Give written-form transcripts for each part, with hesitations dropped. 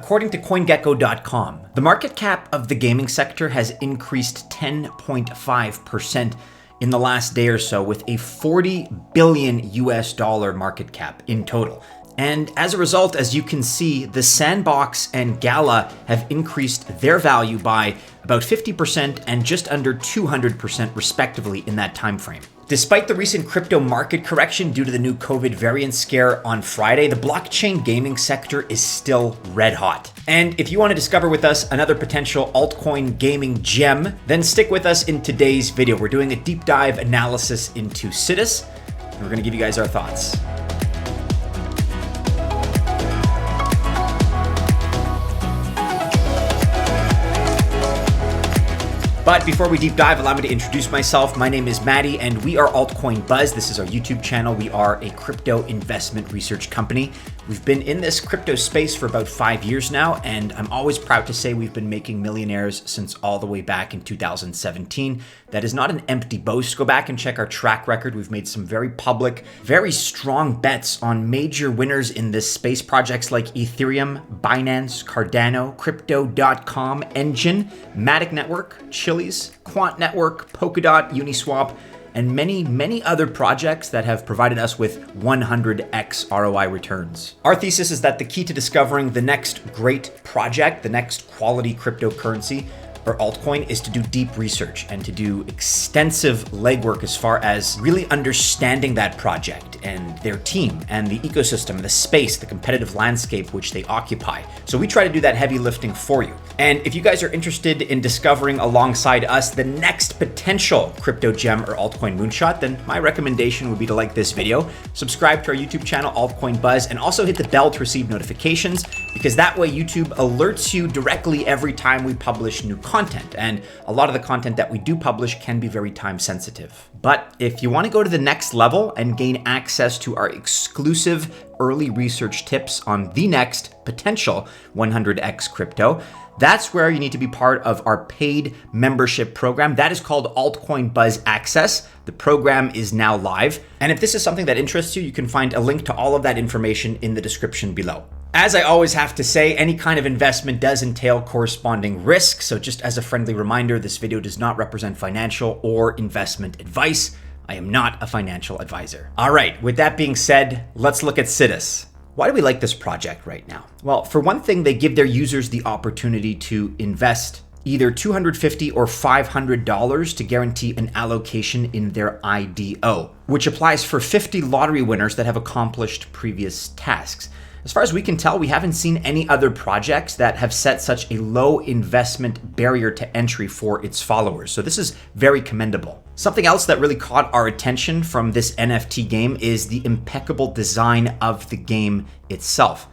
according to CoinGecko.com, the market cap of the gaming sector has increased 10.5% in the last day or so, with a $40 billion market cap in total. And as a result, as you can see, the Sandbox and Gala have increased their value by about 50% and just under 200% respectively in that time frame. Despite the recent crypto market correction due to the new COVID variant scare on Friday, the blockchain gaming sector is still red hot. And if you want to discover with us another potential altcoin gaming gem, then stick with us in today's video. We're doing a deep dive analysis into SIDUS, and we're going to give you guys our thoughts. But before we deep dive, allow me to introduce myself. My name is Maddie, and we are Altcoin Buzz. This is our YouTube channel. We are a crypto investment research company. We've been in this crypto space for about 5 years now, and I'm always proud to say we've been making millionaires since all the way back in 2017. That is not an empty boast. Go back and check our track record. We've made some very public, very strong bets on major winners in this space. Projects like Ethereum, Binance, Cardano, Crypto.com, Enjin, Matic Network, Chiliz, Quant Network, Polkadot, Uniswap, and many other projects that have provided us with 100x ROI returns. Our thesis is that the key to discovering the next great project, the next quality cryptocurrency, or altcoin, is to do deep research and to do extensive legwork as far as really understanding that project and their team and the ecosystem, the space, the competitive landscape which they occupy. So we try to do that heavy lifting for you. And if you guys are interested in discovering alongside us the next potential crypto gem or altcoin moonshot, then my recommendation would be to like this video, subscribe to our YouTube channel, Altcoin Buzz, and also hit the bell to receive notifications, because that way YouTube alerts you directly every time we publish new content. And a lot of the content that we do publish can be very time sensitive. But if you want to go to the next level and gain access to our exclusive early research tips on the next potential 100x crypto, that's where you need to be part of our paid membership program. That is called Altcoin Buzz Access. The program is now live. And if this is something that interests you, you can find a link to all of that information in the description below. As I always have to say, any kind of investment does entail corresponding risk. So just as a friendly reminder, this video does not represent financial or investment advice. I am not a financial advisor. All right, with that being said, let's look at SIDUS. Why do we like this project right now? Well, for one thing, they give their users the opportunity to invest either $250 or $500 to guarantee an allocation in their IDO, which applies for 50 lottery winners that have accomplished previous tasks. As far as we can tell, we haven't seen any other projects that have set such a low investment barrier to entry for its followers. So this is very commendable. Something else that really caught our attention from this NFT game is the impeccable design of the game itself.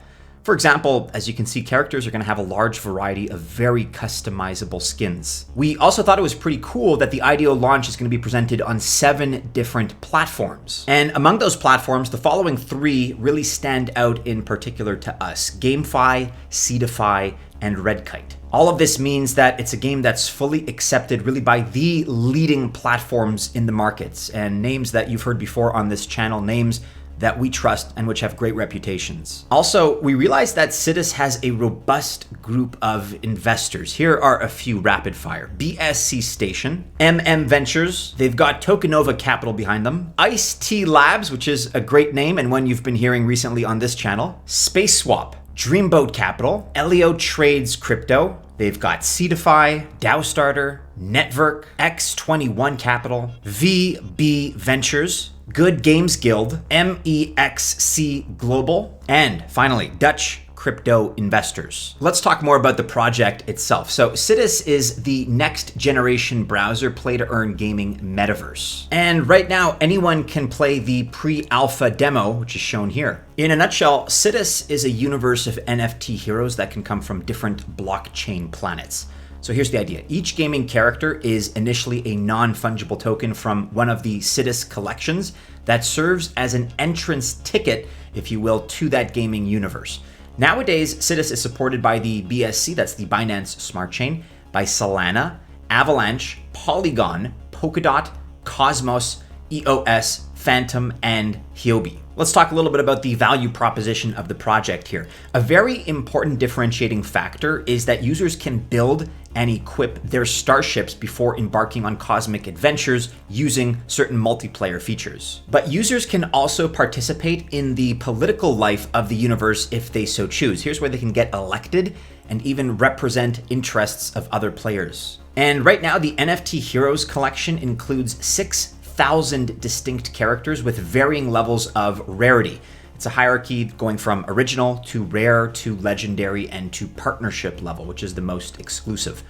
For example, as you can see, characters are going to have a large variety of very customizable skins. We also thought it was pretty cool that the IDO launch is going to be presented on 7 different platforms. And among those platforms, the following 3 really stand out in particular to us: GameFi, Seedify, and Redkite. All of this means that it's a game that's fully accepted really by the leading platforms in the markets, and names that you've heard before on this channel, names that we trust and which have great reputations. Also, we realized that SIDUS has a robust group of investors. Here are a few rapid fire: BSC Station, MM Ventures, they've got Tokenova Capital behind them, Ice-T Labs, which is a great name and one you've been hearing recently on this channel, SpaceSwap, Dreamboat Capital, Elio Trades Crypto, they've got Seedify, DAO Starter, Network, X21 Capital, VB Ventures, Good Games Guild, MEXC Global, and finally, Dutch Crypto Investors. Let's talk more about the project itself. So SIDUS is the next generation browser play-to-earn gaming metaverse. And right now, anyone can play the pre-alpha demo, which is shown here. In a nutshell, SIDUS is a universe of NFT heroes that can come from different blockchain planets. So here's the idea. Each gaming character is initially a non-fungible token from one of the SIDUS collections that serves as an entrance ticket, if you will, to that gaming universe. Nowadays, SIDUS is supported by the BSC, that's the Binance Smart Chain, by Solana, Avalanche, Polygon, Polkadot, Cosmos, EOS, Phantom, and Huobi. Let's talk a little bit about the value proposition of the project here. A very important differentiating factor is that users can build and equip their starships before embarking on cosmic adventures using certain multiplayer features. But users can also participate in the political life of the universe if they so choose. Here's where they can get elected and even represent interests of other players. And right now, the NFT Heroes collection includes 6,000 distinct characters with varying levels of rarity. It's a hierarchy going from original to rare to legendary and to partnership level, which is the most exclusive.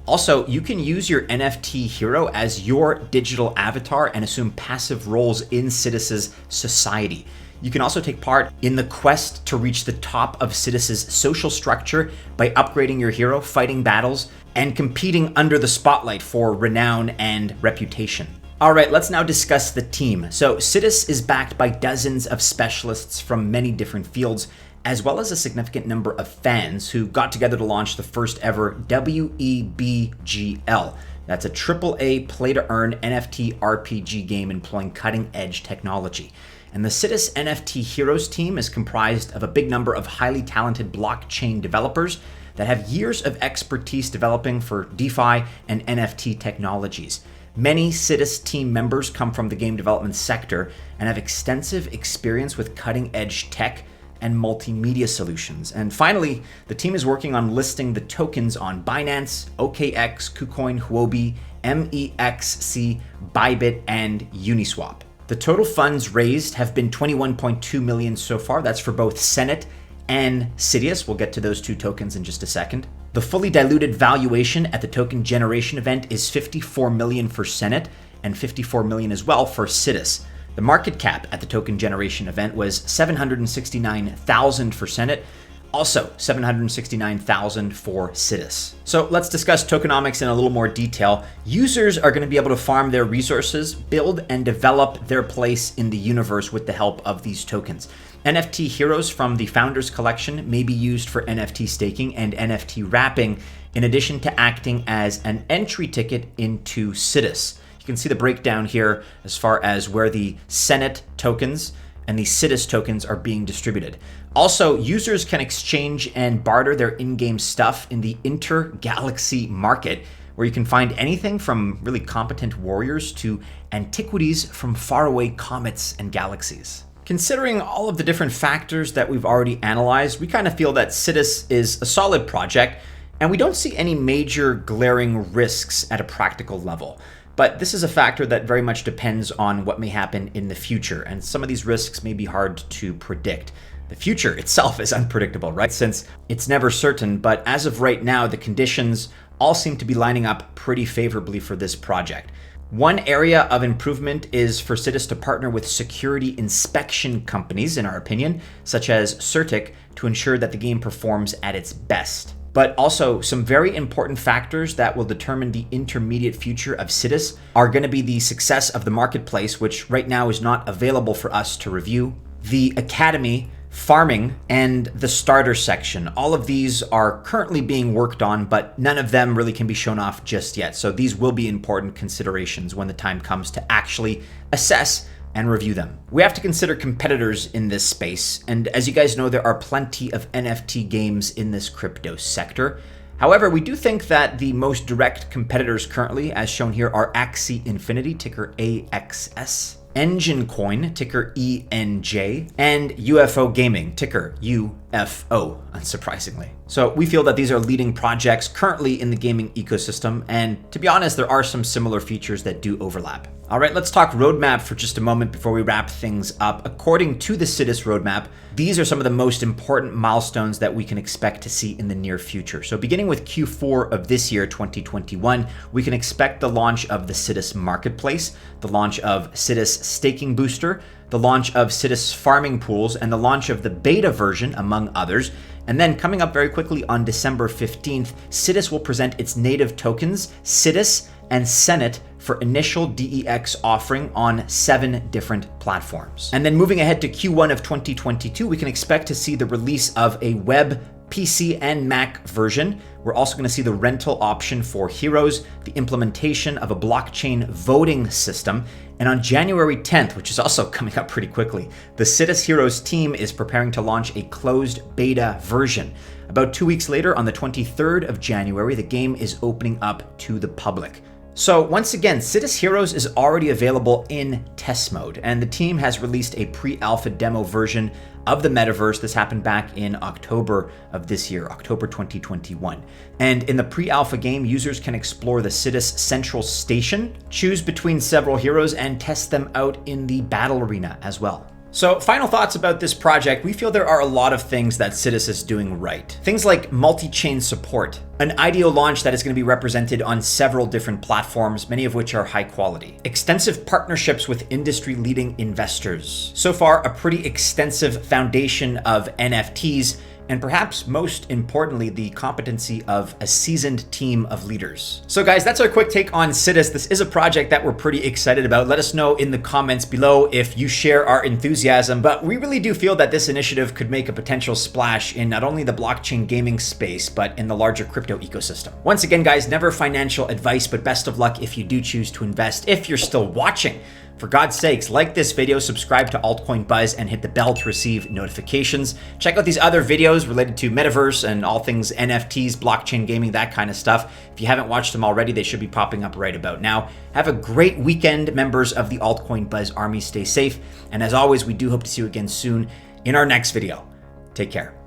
Also, you can use your NFT hero as your digital avatar and assume passive roles in SIDUS's society. You can also take part in the quest to reach the top of SIDUS's social structure by upgrading your hero, fighting battles, and competing under the spotlight for renown and reputation. All right, let's now discuss the team. So SIDUS is backed by dozens of specialists from many different fields, as well as a significant number of fans who got together to launch the first ever WEBGL. That's a AAA play-to-earn NFT RPG game employing cutting-edge technology. And the SIDUS NFT Heroes team is comprised of a big number of highly talented blockchain developers that have years of expertise developing for DeFi and NFT technologies. Many SIDUS team members come from the game development sector and have extensive experience with cutting-edge tech and multimedia solutions. And finally, the team is working on listing the tokens on Binance, OKX, KuCoin, Huobi, MEXC, Bybit, and Uniswap. The total funds raised have been 21.2 million so far. That's for both Senate and SIDUS. We'll get to those two tokens in just a second. The fully diluted valuation at the token generation event is 54 million for Senate and 54 million as well for SIDUS. The market cap at the token generation event was 769,000 for Senate, also 769,000 for SIDUS. So let's discuss tokenomics in a little more detail. Users are going to be able to farm their resources, build and develop their place in the universe with the help of these tokens. NFT Heroes from the Founders Collection may be used for NFT staking and NFT wrapping, in addition to acting as an entry ticket into SIDUS. You can see the breakdown here as far as where the Senate tokens and the SIDUS tokens are being distributed. Also, users can exchange and barter their in-game stuff in the inter-galaxy market, where you can find anything from really competent warriors to antiquities from faraway comets and galaxies. Considering all of the different factors that we've already analyzed, we kind of feel that SIDUS is a solid project, and we don't see any major glaring risks at a practical level. But this is a factor that very much depends on what may happen in the future, and some of these risks may be hard to predict. The future itself is unpredictable, right? Since it's never certain, but as of right now, the conditions all seem to be lining up pretty favorably for this project. One area of improvement is for SIDUS to partner with security inspection companies, in our opinion, such as Certic, to ensure that the game performs at its best. But also, some very important factors that will determine the intermediate future of SIDUS are going to be the success of the marketplace, which right now is not available for us to review, the academy, farming, and the starter section. All of these are currently being worked on, but none of them really can be shown off just yet. So these will be important considerations when the time comes to actually assess and review them. We have to consider competitors in this space, and as you guys know, there are plenty of NFT games in this crypto sector. However, we do think that the most direct competitors currently, as shown here, are Axie Infinity, ticker AXS, Enjin Coin, ticker ENJ, and UFO Gaming, ticker UFO, unsurprisingly. So we feel that these are leading projects currently in the gaming ecosystem, and to be honest, there are some similar features that do overlap. All right, let's talk roadmap for just a moment before we wrap things up. According to the SIDUS roadmap, these are some of the most important milestones that we can expect to see in the near future. So beginning with Q4 of this year, 2021, we can expect the launch of the SIDUS Marketplace, the launch of SIDUS Staking Booster, the launch of SIDUS Farming Pools, and the launch of the beta version, among others. And then coming up very quickly on December 15th, SIDUS will present its native tokens, SIDUS and Senate, for initial DEX offering on 7 different platforms. And then moving ahead to Q1 of 2022, we can expect to see the release of a web PC and Mac version. We're also going to see the rental option for Heroes, the implementation of a blockchain voting system, and on January 10th, which is also coming up pretty quickly, the SIDUS Heroes team is preparing to launch a closed beta version. About 2 weeks later, on the 23rd of January, the game is opening up to the public. So once again, SIDUS Heroes is already available in test mode, and the team has released a pre-alpha demo version of the Metaverse. This happened back in October of this year, October 2021. And in the pre-alpha game, users can explore the SIDUS Central Station, choose between several heroes, and test them out in the battle arena as well. So final thoughts about this project. We feel there are a lot of things that SIDUS is doing right. Things like multi-chain support, an IDO launch that is going to be represented on several different platforms, many of which are high quality. Extensive partnerships with industry-leading investors. So far, a pretty extensive foundation of NFTs, and perhaps most importantly, the competency of a seasoned team of leaders. So guys, that's our quick take on SIDUS. This is a project that we're pretty excited about. Let us know in the comments below if you share our enthusiasm, but we really do feel that this initiative could make a potential splash in not only the blockchain gaming space, but in the larger crypto ecosystem. Once again, guys, never financial advice, but best of luck if you do choose to invest. If you're still watching, for God's sakes, like this video, subscribe to Altcoin Buzz, and hit the bell to receive notifications. Check out these other videos related to Metaverse and all things NFTs, blockchain gaming, that kind of stuff. If you haven't watched them already, they should be popping up right about now. Have a great weekend, members of the Altcoin Buzz Army. Stay safe. And as always, we do hope to see you again soon in our next video. Take care.